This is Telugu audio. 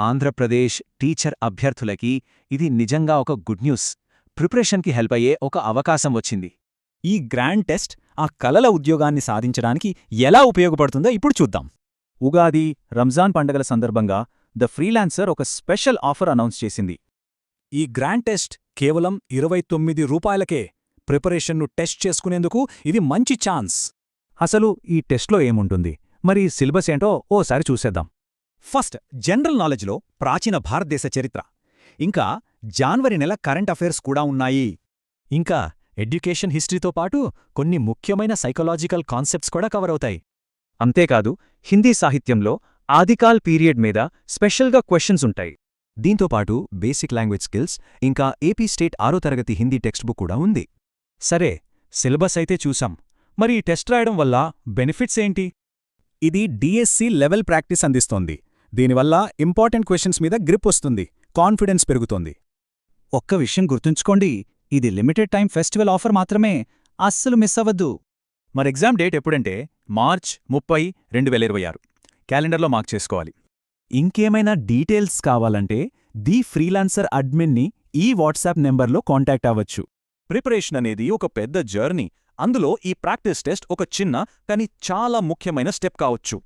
ఆంధ్రప్రదేశ్ టీచర్ అభ్యర్థులకి ఇది నిజంగా ఒక గుడ్ న్యూస్. ప్రిపరేషన్కి హెల్ప్ అయ్యే ఒక అవకాశం వచ్చింది. ఈ గ్రాండ్ టెస్ట్ ఆ కలల ఉద్యోగాన్ని సాధించడానికి ఎలా ఉపయోగపడుతుందో ఇప్పుడు చూద్దాం. ఉగాది, రంజాన్ పండగల సందర్భంగా ద ఫ్రీలాన్సర్ ఒక స్పెషల్ ఆఫర్ అనౌన్స్ చేసింది. ఈ గ్రాండ్ టెస్ట్ కేవలం 29 రూపాయలకే. ప్రిపరేషన్ను టెస్ట్ చేసుకునేందుకు ఇది మంచి ఛాన్స్. అసలు ఈ టెస్ట్లో ఏముంటుంది, మరి సిలబస్ ఏంటో ఓసారి చూసేద్దాం. ఫస్ట్ జనరల్ నాలెడ్జ్లో ప్రాచీన భారతదేశ చరిత్ర, ఇంకా జాన్వరి నెల కరెంట్ అఫైర్స్ కూడా ఉన్నాయి. ఇంకా ఎడ్యుకేషన్ హిస్టరీతో పాటు కొన్ని ముఖ్యమైన సైకలాజికల్ కాన్సెప్ట్స్ కూడా కవర్ అవుతాయి. అంతేకాదు, హిందీ సాహిత్యంలో ఆదికాల్ పీరియడ్ మీద స్పెషల్గా క్వశ్చన్స్ ఉంటాయి. దీంతోపాటు బేసిక్ లాంగ్వేజ్ స్కిల్స్, ఇంకా ఏపీ స్టేట్ 6వ తరగతి హిందీ టెక్స్ట్ బుక్ కూడా ఉంది. సరే, సిలబస్ అయితే చూసాం. మరి ఈ టెస్ట్ రాయడం వల్ల బెనిఫిట్స్ ఏంటి? ఇది డిఎస్సి లెవెల్ ప్రాక్టీస్ అందిస్తోంది. దీనివల్ల ఇంపార్టెంట్ క్వశ్చన్స్ మీద గ్రిప్ వస్తుంది, కాన్ఫిడెన్స్ పెరుగుతోంది. ఒక్క విషయం గుర్తుంచుకోండి, ఇది లిమిటెడ్ టైం ఫెస్టివల్ ఆఫర్ మాత్రమే. అస్సలు మిస్ అవ్వద్దు. మరి ఎగ్జామ్ డేట్ ఎప్పుడంటే మార్చ్ 30, 2026. క్యాలెండర్లో మార్క్ చేసుకోవాలి. ఇంకేమైనా డీటెయిల్స్ కావాలంటే ది ఫ్రీలాన్సర్ అడ్మిన్ని ఈ వాట్సాప్ నెంబర్లో కాంటాక్ట్ అవ్వచ్చు. ప్రిపరేషన్ అనేది ఒక పెద్ద జర్నీ. అందులో ఈ ప్రాక్టీస్ టెస్ట్ ఒక చిన్న కానీ చాలా ముఖ్యమైన స్టెప్ కావచ్చు.